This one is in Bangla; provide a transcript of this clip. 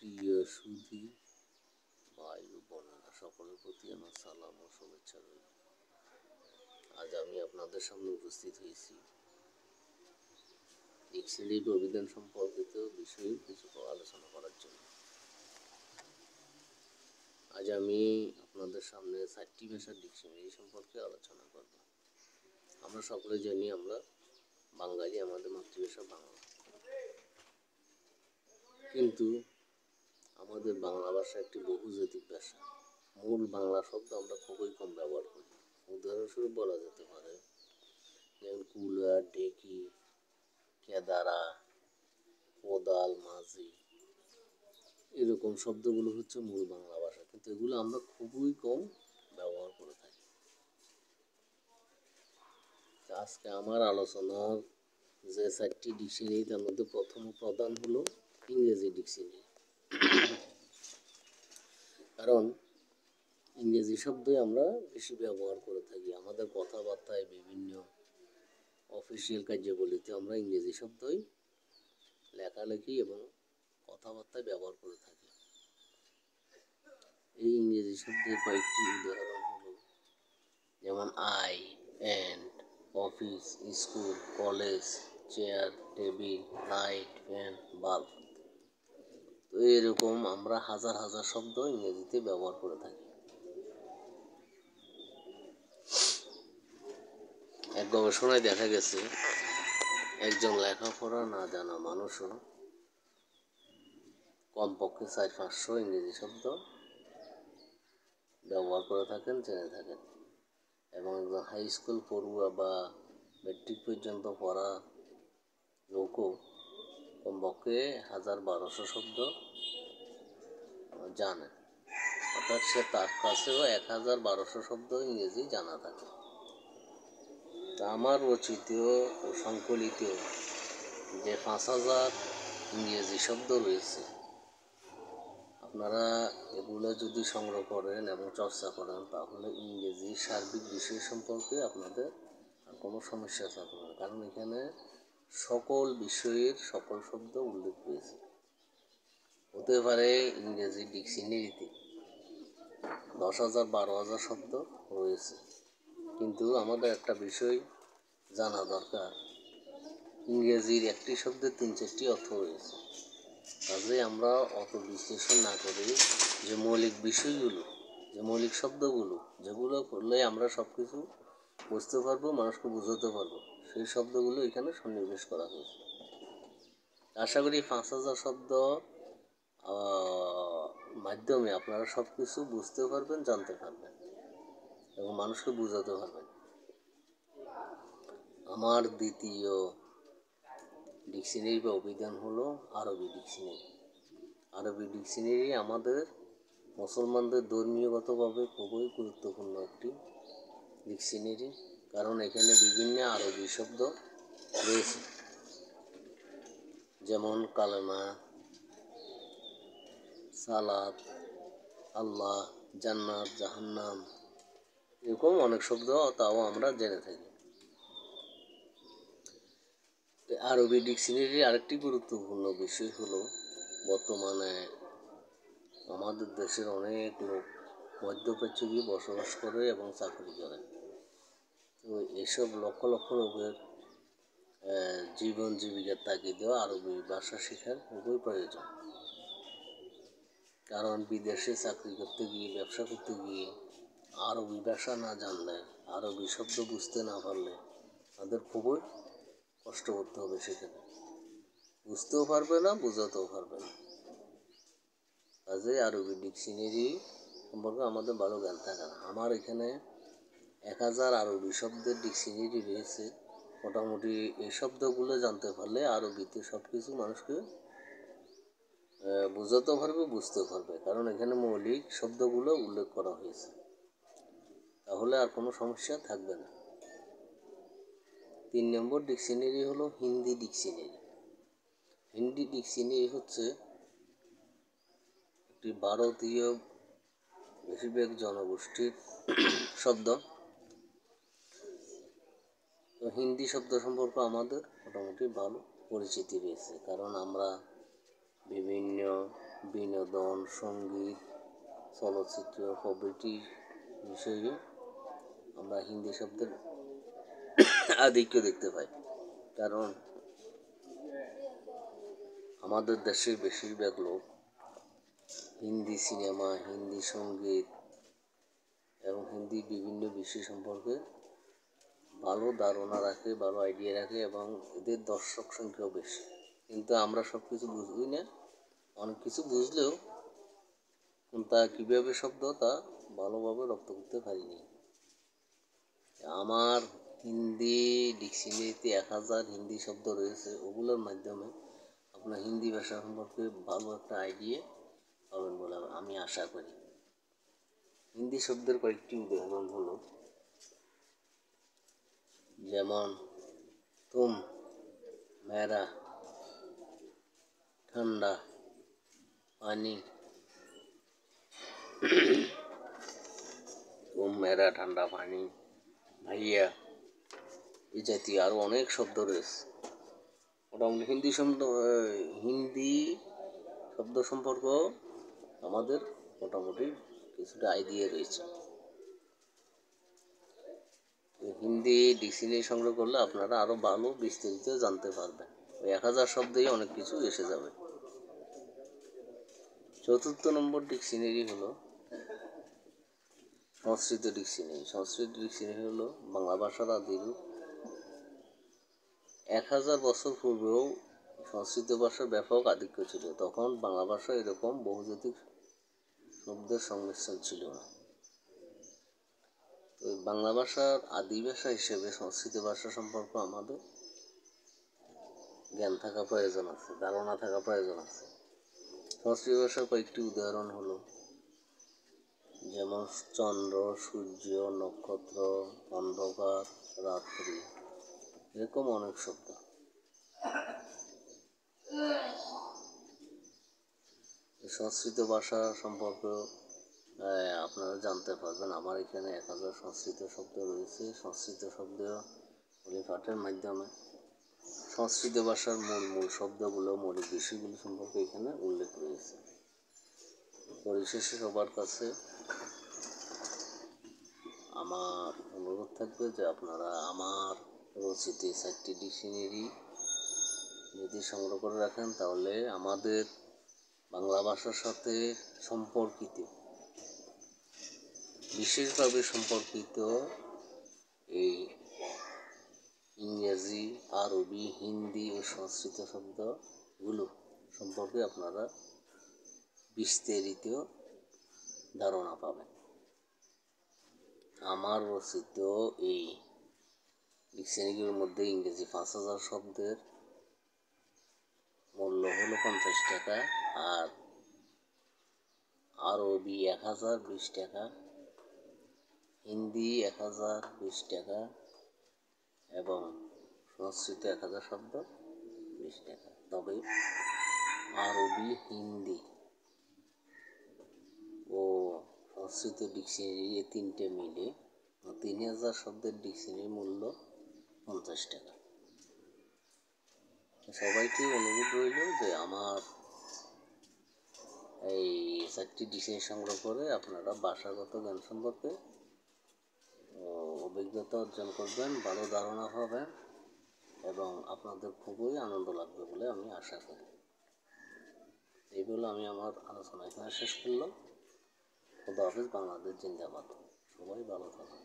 প্রিয় সুধী ভাই ও বোনেরা, সকলের প্রতি আমার সালাম ও শুভেচ্ছা রইল। আজ আমি আপনাদের সামনে উপস্থিত হয়েছি ডিকশনারি অভিধান সম্পর্কিত বিষয়ে কিছু আলোচনা করার জন্য। আজ আমি আপনাদের সামনে 4টি ভাষার ডিকশনারি সম্পর্কে আলোচনা করব। আমরা সকলে জানি আমরা বাঙালি, আমাদের মাতৃভাষা বাংলা, কিন্তু আমাদের বাংলা ভাষা একটি বহুজাতিক ভাষা। মূল বাংলা শব্দ আমরা খুবই কম ব্যবহার করি। উদাহরণস্বরূপ বলা যেতে পারে যেমন কুলা, ডেকি, কেদারা, কোদাল, মাঝি, এরকম শব্দগুলো হচ্ছে মূল বাংলা ভাষা, কিন্তু এগুলো আমরা খুবই কম ব্যবহার করে থাকি। আজকে আমার আলোচনার যে 4টি ডিকশনারি, তার মধ্যে প্রথম প্রধান হলো ইংরেজি ডিকশনারি। কারণ ইংরেজি শব্দই আমরা বেশি ব্যবহার করে থাকি। আমাদের কথাবার্তায়, বিভিন্ন অফিসিয়াল কার্যাবলীতে আমরা ইংরেজি শব্দই লেখালেখি এবং কথাবার্তায় ব্যবহার করে থাকি। এই ইংরেজি শব্দের কয়েকটি উদাহরণ হলো যেমন I, and, office, school, college, chair, table, light, fan, bulb. তো এরকম আমরা হাজার হাজার শব্দ ইংরেজিতে ব্যবহার করে থাকি। এক গবেষণায় দেখা গেছে একজন লেখাপড়া না জানা মানুষও কমপক্ষে 400-500 ইংরেজি শব্দ ব্যবহার করে থাকেন, জেনে থাকেন। এবং একজন হাই স্কুল পড়ুয়া বা ম্যাট্রিক পর্যন্ত পড়া লোকও কমপক্ষে 1000-1200 শব্দ জানে, অর্থাৎ তার কাছেও 1000-1200 শব্দ ইংরেজি জানা থাকে। তা আমার রচিত ও সংকলিত যে 5000 ইংরেজি শব্দ রয়েছে, আপনারা এগুলো যদি সংগ্রহ করেন এবং চর্চা করেন, তাহলে ইংরেজির সার্বিক বিষয় সম্পর্কে আপনাদের আর কোনো সমস্যা থাকবে না। কারণ এখানে সকল বিষয়ের সকল শব্দ উল্লেখ রয়েছে। হতে পারে ইংরেজি ডিকশনারিতে 10,000-12,000 শব্দ রয়েছে, কিন্তু আমাদের একটা বিষয় জানা দরকার, ইংরেজির একটি শব্দের 3-4টি অর্থ রয়েছে। কাজে আমরা অত বিশ্লেষণ না করে যে মৌলিক বিষয়গুলো, যে মৌলিক শব্দগুলো, যেগুলো করলে আমরা সব কিছু বুঝতে পারবো, মানুষকে বোঝাতে পারবো, সেই শব্দগুলো এখানে সন্নিবেশ করা হয়েছে। আশা করি 5000 শব্দ মাধ্যমে আপনারা সব কিছু বুঝতে পারবেন, জানতে পারবেন এবং মানুষকে বোঝাতে পারবেন। আমার দ্বিতীয় ডিকশনারি বা অভিধান হলো আরবি ডিকশনারি। আরবি ডিকশনারি আমাদের মুসলমানদের ধর্মীয়গতভাবে খুবই গুরুত্বপূর্ণ একটি ডিকশনারি, কারণ এখানে বিভিন্ন আরবি শব্দ রয়েছে, যেমন কালেমা, সালাত, আল্লাহ, জান্নাত, জাহান্নাম, এরকম অনেক শব্দ তাও আমরা জেনে থাকি। আরবি ডিকশনারির আরেকটি গুরুত্বপূর্ণ বিষয় হলো, বর্তমানে আমাদের দেশের অনেক লোক মধ্যপ্রাচ্যে গিয়ে বসবাস করে এবং চাকরি করে। তো এসব লক্ষ লক্ষ লোকের জীবন জীবিকার তাগিদেও আরবি ভাষা শেখার খুবই প্রয়োজন। কারণ বিদেশে চাকরি করতে গিয়ে, ব্যবসা করতে গিয়ে আরবি ভাষা না জানলে, আরবি শব্দ বুঝতে না পারলে তাদের খুবই কষ্ট করতে হবে। সেখানে বুঝতেও পারবে না, বোঝাতেও পারবে না। কাজে আরবি ডিকশনারি সম্পর্কে আমাদের ভালো জ্ঞান থাকে না। আমার এখানে 1000 আরবি শব্দের ডিকশনারি রয়েছে। মোটামুটি এই শব্দগুলো জানতে পারলে আরবিতে সব কিছু মানুষকে বোঝাতে পারবে, বুঝতে পারবে, কারণ এখানে মৌলিক শব্দগুলো উল্লেখ করা হয়েছে। তাহলে আর কোনো সমস্যা থাকবে না। 3 নম্বর ডিকশনারি হলো হিন্দি ডিকশনারি। হিন্দি ডিকশনারি হচ্ছে একটি ভারতীয় বেশিরভাগ জনগোষ্ঠীর শব্দ। তো হিন্দি শব্দ সম্পর্কে আমাদের মোটামুটি ভালো পরিচিতি রয়েছে, কারণ আমরা বিভিন্ন বিনোদন, সঙ্গীত, চলচ্চিত্র প্রভৃতি বিষয়ে আমরা হিন্দি শব্দের আধিক্য দেখতে পাই। কারণ আমাদের দেশের বেশিরভাগ লোক হিন্দি সিনেমা, হিন্দি সঙ্গীত এবং হিন্দি বিভিন্ন বিষয় সম্পর্কে ভালো ধারণা রাখে, ভালো আইডিয়া রাখে এবং এদের দর্শক সংখ্যাও বেশি। কিন্তু আমরা সব কিছু বুঝবই না, অনেক কিছু বুঝলেও তা কীভাবে শব্দ তা ভালোভাবে রপ্ত করতে পারিনি। আমার হিন্দি ডিকশনারিতে 1000 হিন্দি শব্দ রয়েছে, ওগুলোর মাধ্যমে আপনার হিন্দি ভাষা সম্পর্কে ভালো একটা আইডিয়া পাবেন বলে আমি আশা করি। হিন্দি শব্দের কয়েকটি উদাহরণ হলো, যেমন তুম, মেরা, ঠান্ডা, পানি, তুম, মেরা, ঠান্ডা, পানি, ভাইয়া, এই জাতীয় আরও অনেক শব্দ রয়েছে। মোটামুটি হিন্দি শব্দ সম্পর্ক আমাদের মোটামুটি কিছুটা আইডিয়া রয়েছে। হিন্দি ডিকশনারি সংগ্রহ করলে আপনারা আরও ভালো বিস্তারিত জানতে পারবেন। ওই 1000 শব্দেই অনেক কিছু এসে যাবে। 4th নম্বর ডিকশনারি হলো সংস্কৃত ডিকশনারি। সংস্কৃত ডিকশনারি হলো বাংলা ভাষার আদি রূপ। 1000 বছর পূর্বেও সংস্কৃত ভাষার ব্যাপক আধিক্য ছিল। তখন বাংলা ভাষা এরকম বহুজাতিক শব্দের সংমিশ্রণ ছিল না। তো বাংলা ভাষার আদি ভাষা হিসেবে সংস্কৃত ভাষা সম্পর্কে আমাদের জ্ঞান থাকা প্রয়োজন আছে, ধারণা থাকা প্রয়োজন আছে। সংস্কৃত ভাষার কয়েকটি উদাহরণ হলো, যেমন চন্দ্র, সূর্য, নক্ষত্র, অন্ধকার, রাত্রি, এরকম অনেক শব্দ। সংস্কৃত ভাষা সম্পর্কে আপনারা জানতে পারবেন। আমার এখানে 1000 সংস্কৃত শব্দ রয়েছে। সংস্কৃত শব্দ পাঠের মাধ্যমে সংস্কৃত ভাষার মূল শব্দগুলো, মৌলিক বিষয়গুলো সম্পর্কে এখানে উল্লেখ রয়েছে। পরিশেষে সবার কাছে আমার অনুরোধ থাকবে যে আপনারা আমার রচিত 4টি ডিকশনারি যদি সংগ্রহ করে রাখেন, তাহলে আমাদের বাংলা ভাষার সাথে সম্পর্কিত, বিশেষভাবে সম্পর্কিত এই ইংরেজি, আরবি, হিন্দি ও সংস্কৃত শব্দগুলো সম্পর্কে আপনারা বিস্তারিত ধারণা পাবেন। আমার রচিত এই ডিকশনারিগুলোর মধ্যে ইংরেজি 5000 শব্দের মূল্য হলো 50 টাকা, আর আরবি 1000 20 টাকা, হিন্দি 1000 20 টাকা এবং সংস্কৃত 1000 শব্দ 20 টাকা। তবে আরবি, হিন্দি ও সংস্কৃত ডিকশনারি এই তিনটে মিলে 3000 শব্দের ডিকশনারির মূল্য 50 টাকা। সবাইকে অনুরোধ রইল যে আমার এই 4টি ডিকশনারি সংগ্রহ করে আপনারা ভাষাগত জ্ঞান সম্পর্কে অভিজ্ঞতা অর্জন করবেন, ভালো ধারণা পাবেন এবং আপনাদের খুবই আনন্দ লাগবে বলে আমি আশা করি। এই বলে আমি আমার আলোচনা এখানে শেষ করলাম। খোদা হাফেজ। বাংলাদেশ জিন্দাবাদ। সবাই ভালো থাকুন।